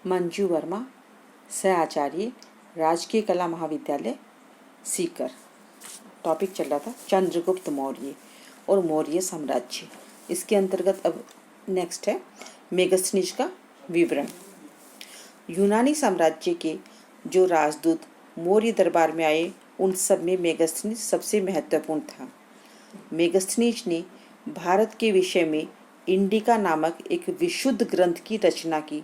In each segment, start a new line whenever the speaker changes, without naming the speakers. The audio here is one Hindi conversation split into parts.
मंजू वर्मा, सह आचार्य, राजकीय कला महाविद्यालय, सीकर। टॉपिक चल रहा था चंद्रगुप्त मौर्य और मौर्य साम्राज्य। इसके अंतर्गत अब नेक्स्ट है मेगस्थनीज का विवरण। यूनानी साम्राज्य के जो राजदूत मौर्य दरबार में आए उन सब में मेगस्थनीज सबसे महत्वपूर्ण था। मेगस्थनीज ने भारत के विषय में इंडिका नामक एक विशुद्ध ग्रंथ की रचना की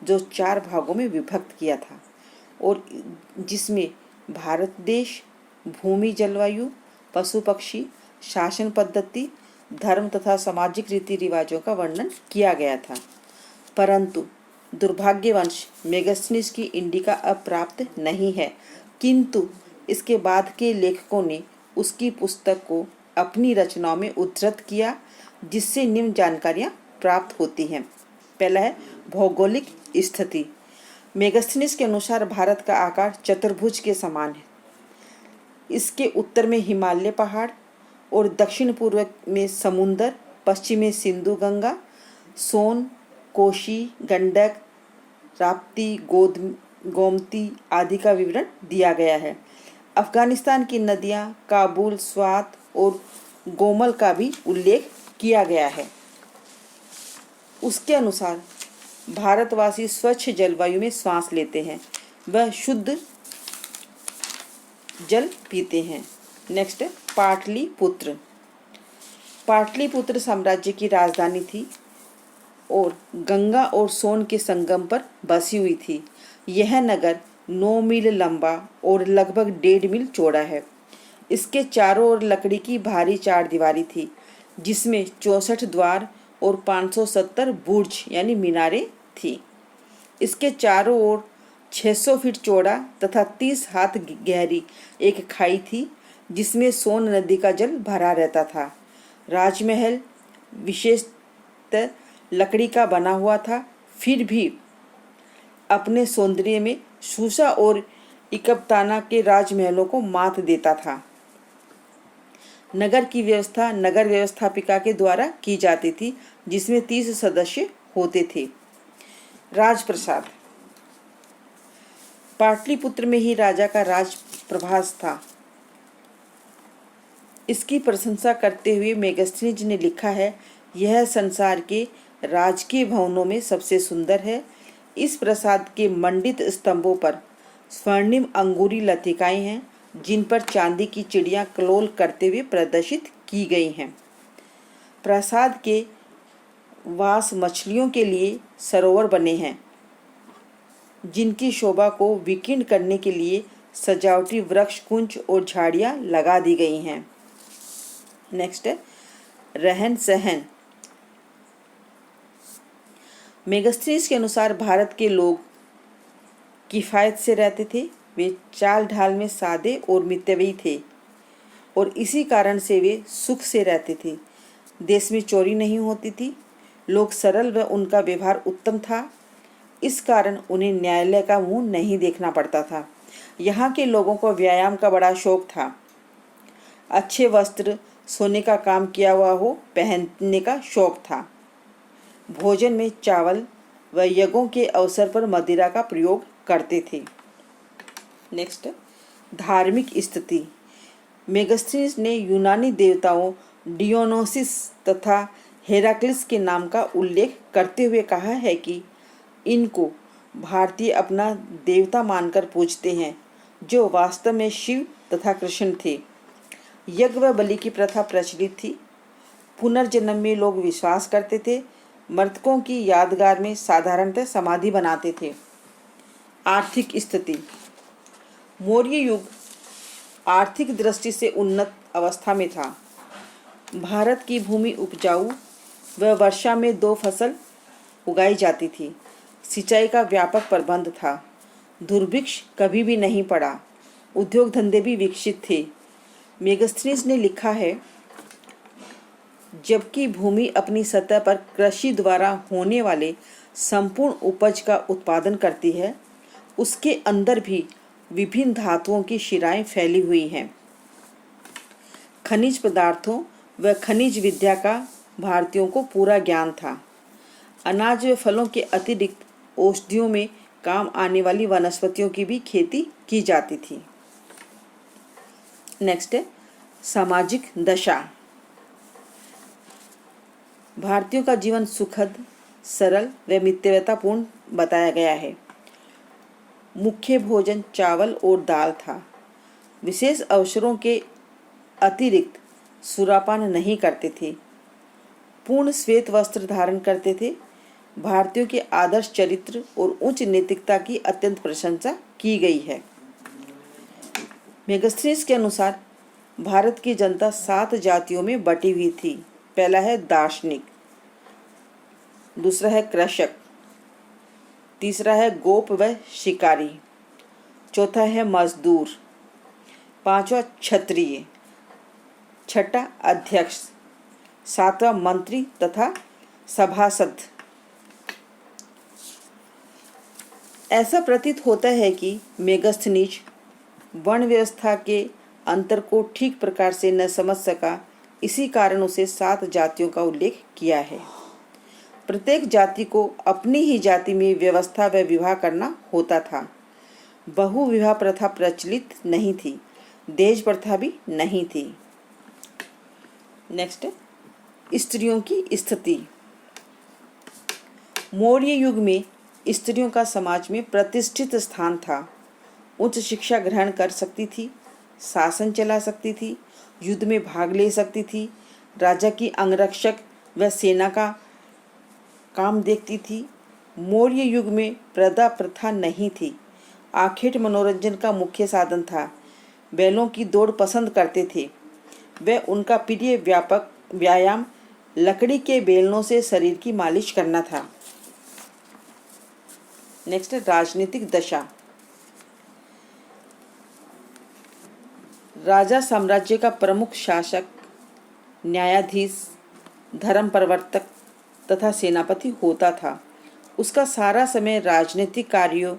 जो 4 भागों में विभक्त किया था और जिसमें भारत देश, भूमि, जलवायु, पशु पक्षी, शासन पद्धति, धर्म तथा सामाजिक रीति रिवाजों का वर्णन किया गया था। परंतु दुर्भाग्यवश मेगस्थनीज की इंडिका अब प्राप्त नहीं है, किंतु इसके बाद के लेखकों ने उसकी पुस्तक को अपनी रचनाओं में उद्धृत किया, जिससे निम्न जानकारियाँ प्राप्त होती हैं। पहला है भौगोलिक स्थिति। मेगस्थनीज के अनुसार भारत का आकार चतुर्भुज के समान है। इसके उत्तर में हिमालय पहाड़ और दक्षिण पूर्व में समुंदर, पश्चिम में सिंधु गंगा, सोन, कोशी, गंडक, राप्ती, गोमती आदि का विवरण दिया गया है। अफगानिस्तान की नदियां, काबुल, स्वात और गोमल का भी उल्लेख किया गया है। उसके अनुसार भारतवासी स्वच्छ जलवायु में सांस लेते हैं, वह शुद्ध जल पीते हैं। नेक्स्ट है पाटलिपुत्र। पाटलिपुत्र साम्राज्य की राजधानी थी और गंगा और सोन के संगम पर बसी हुई थी। यह नगर 9 मील लंबा और लगभग 1.5 मील चौड़ा है। इसके चारों ओर लकड़ी की भारी चारदीवारी थी, जिसमें 64 द्वार और 570 बुर्ज यानी मीनारें थी। इसके चारों ओर 600 फीट चौड़ा तथा 30 हाथ गहरी एक खाई थी, जिसमें सोन नदी का जल भरा रहता था। राजमहल विशेषतः लकड़ी का बना हुआ था, फिर भी अपने सौंदर्य में सूसा और इकबताना के राजमहलों को मात देता था। नगर की व्यवस्था नगर व्यवस्थापिका के द्वारा की जाती थी, जिसमें 30 सदस्य होते थे। राजप्रसाद। पाटलिपुत्र में ही राजा का राज प्रभास था। इसकी प्रशंसा करते हुए मेगस्थनीज ने लिखा है, यह संसार के राजकीय भवनों में सबसे सुंदर है। इस प्रासाद के मंडित स्तंभों पर स्वर्णिम अंगूरी लतिकाएं हैं, जिन पर चांदी की चिड़ियां कलोल करते हुए प्रदर्शित की गई हैं। प्रासाद के वास मछलियों के लिए सरोवर बने हैं, जिनकी शोभा को विकीर्ण करने के लिए सजावटी वृक्ष, कुंज और झाड़ियां लगा दी गई हैं। नेक्स्ट है रहन सहन। मेगस्थनीज के अनुसार भारत के लोग किफ़ायत से रहते थे। वे चाल ढाल में सादे और मितव्ययी थे और इसी कारण से वे सुख से रहते थे। देश में चोरी नहीं होती थी, लोग सरल व उनका व्यवहार उत्तम था। इस कारण उन्हें न्यायालय का मुंह नहीं देखना पड़ता था। यहाँ के लोगों को व्यायाम का बड़ा शौक था। अच्छे वस्त्र, सोने का काम किया हुआ हो पहनने का शौक था। भोजन में चावल व यज्ञों के अवसर पर मदिरा का प्रयोग करते थे। नेक्स्ट धार्मिक स्थिति। मेगस्थनीज ने यूनानी देवताओं डियोनोसिस तथा हेराक्लिस के नाम का उल्लेख करते हुए कहा है कि इनको भारतीय अपना देवता मानकर पूजते हैं, जो वास्तव में शिव तथा कृष्ण थे। यज्ञ व बलि की प्रथा प्रचलित थी। पुनर्जन्म में लोग विश्वास करते थे। मृतकों की यादगार में साधारणतः समाधि बनाते थे। आर्थिक स्थिति। मौर्य युग आर्थिक दृष्टि से उन्नत अवस्था में था। भारत की भूमि उपजाऊ व वर्षा में 2 फसल उगाई जाती थी। सिंचाई का व्यापक प्रबंध था। दुर्भिक्ष कभी भी नहीं पड़ा। उद्योग धंधे भी विकसित थे। मेगस्थनीज ने लिखा है, जबकि भूमि अपनी सतह पर कृषि द्वारा होने वाले संपूर्ण उपज का उत्पादन करती है, उसके अंदर भी विभिन्न धातुओं की शिराएं फैली हुई हैं। खनिज पदार्थों व खनिज विद्या का भारतीयों को पूरा ज्ञान था। अनाज व फलों के अतिरिक्त औषधियों में काम आने वाली वनस्पतियों की भी खेती की जाती थी। नेक्स्ट है सामाजिक दशा। भारतीयों का जीवन सुखद, सरल व मितव्यतापूर्ण बताया गया है। मुख्य भोजन चावल और दाल था। विशेष अवसरों के अतिरिक्त सुरापान नहीं करते थे। पूर्ण श्वेत वस्त्र धारण करते थे। भारतीयों के आदर्श चरित्र और उच्च नैतिकता की अत्यंत प्रशंसा की गई है। मेगास्थनीज के अनुसार भारत की जनता 7 जातियों में बटी हुई थी। पहला है दार्शनिक, दूसरा है कृषक, तीसरा है गोप व शिकारी, चौथा है मजदूर, पांचवा क्षत्रिय, छठा अध्यक्ष, सातवां मंत्री तथा सभासद। ऐसा प्रतीत होता है कि मेगास्थनीज वर्ण व्यवस्था के अंतर को ठीक प्रकार से न समझ सका, इसी कारण उसे 7 जातियों का उल्लेख किया है। प्रत्येक जाति को अपनी ही जाति में व्यवस्था व विवाह करना होता था। बहु विवाह प्रथा प्रचलित नहीं थी, दहेज प्रथा भी नहीं थी। नेक्स्ट, स्त्रियों की स्थिति। मौर्य युग में स्त्रियों का समाज में प्रतिष्ठित स्थान था। उच्च शिक्षा ग्रहण कर सकती थी, शासन चला सकती थी, युद्ध में भाग ले सकती थी, राजा की अंगरक्षक व सेना का काम देखती थी। मौर्य युग में प्रदा प्रथा नहीं थी। आखेट मनोरंजन का मुख्य साधन था। बैलों की दौड़ पसंद करते थे। वे उनका प्रिय व्यापक व्यायाम लकड़ी के बेलनों से शरीर की मालिश करना था। नेक्स्ट, राजनीतिक दशा। राजा साम्राज्य का प्रमुख शासक, न्यायाधीश, धर्म प्रवर्तक तथा सेनापति होता था। उसका सारा समय राजनीतिक कार्यों,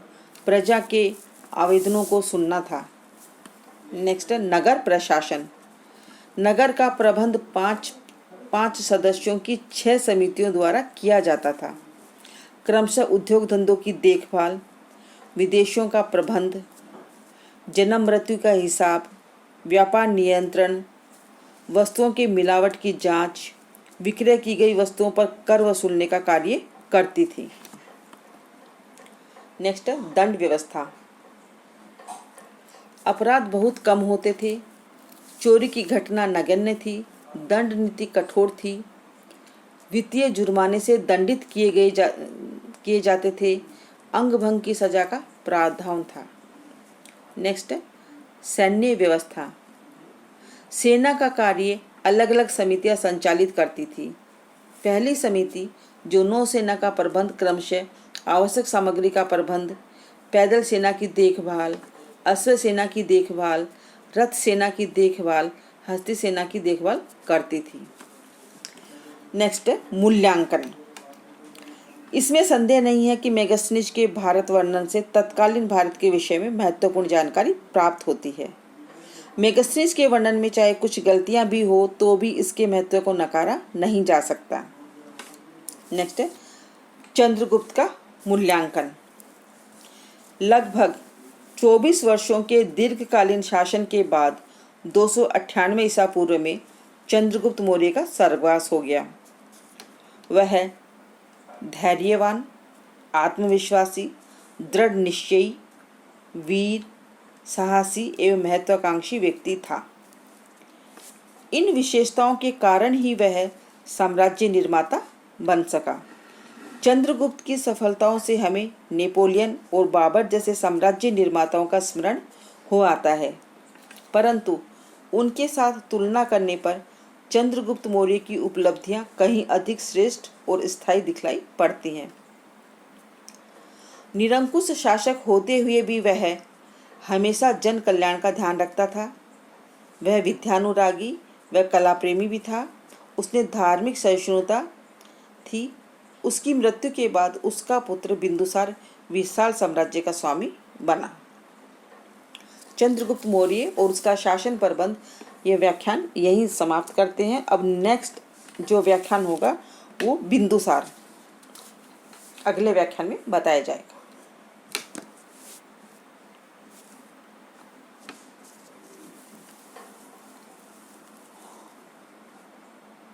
प्रजा के आवेदनों को सुनना था। नेक्स्ट है नगर प्रशासन। नगर का प्रबंध पाँच सदस्यों की 6 समितियों द्वारा किया जाता था। क्रमशः उद्योग धंधों की देखभाल, विदेशों का प्रबंध, जन्म मृत्यु का हिसाब, व्यापार नियंत्रण, वस्तुओं के मिलावट की जांच, विक्रय की गई वस्तुओं पर कर वसूलने का कार्य करती थी। नेक्स्ट है दंड व्यवस्था। अपराध बहुत कम होते थे। चोरी की घटना नगण्य थी। दंड नीति कठोर थी। वित्तीय जुर्माने से दंडित किए जाते थे। अंग भंग की सजा का प्रावधान था। नेक्स्ट है सैन्य व्यवस्था। सेना का कार्य अलग अलग समितियां संचालित करती थी। पहली समिति जो नौसेना का प्रबंध, क्रमशः आवश्यक सामग्री का प्रबंध, पैदल सेना की देखभाल, अश्व सेना की देखभाल, रथ सेना की देखभाल, हस्ती सेना की देखभाल करती थी। नेक्स्ट है मूल्यांकन। इसमें संदेह नहीं है कि मेगास्थनीज के भारत वर्णन से तत्कालीन भारत के विषय में महत्वपूर्ण जानकारी प्राप्त होती है। मेगास्थनीज के वर्णन में चाहे कुछ गलतियां भी हो तो भी इसके महत्व को नकारा नहीं जा सकता। नेक्स्ट है चंद्रगुप्त का मूल्यांकन। लगभग 24 वर्षों के दीर्घकालीन शासन के बाद 298 ईसा पूर्व में चंद्रगुप्त मौर्य का स्वर्गवास हो गया। वह धैर्यवान, आत्मविश्वासी, दृढ़ निश्चयी, वीर, साहसी एवं महत्वाकांक्षी व्यक्ति था। इन विशेषताओं के कारण ही वह साम्राज्य निर्माता बन सका। चंद्रगुप्त की सफलताओं से हमें नेपोलियन और बाबर जैसे साम्राज्य निर्माताओं का स्मरण हो आता है, परंतु उनके साथ तुलना करने पर चंद्रगुप्त मौर्य की उपलब्धियां कहीं अधिक श्रेष्ठ और स्थायी दिखलाई पड़ती हैं। निरंकुश शासक होते हुए भी वह हमेशा जन कल्याण का ध्यान रखता था। वह विद्यानुरागी व कला प्रेमी भी था। उसने धार्मिक सहिष्णुता थी। उसकी मृत्यु के बाद उसका पुत्र बिंदुसार विशाल साम्राज्य का स्वामी बना। चंद्रगुप्त मौर्य और उसका शासन प्रबंध, ये व्याख्यान यहीं समाप्त करते हैं। अब नेक्स्ट जो व्याख्यान होगा वो बिंदुसार अगले व्याख्यान में बताया जाएगा।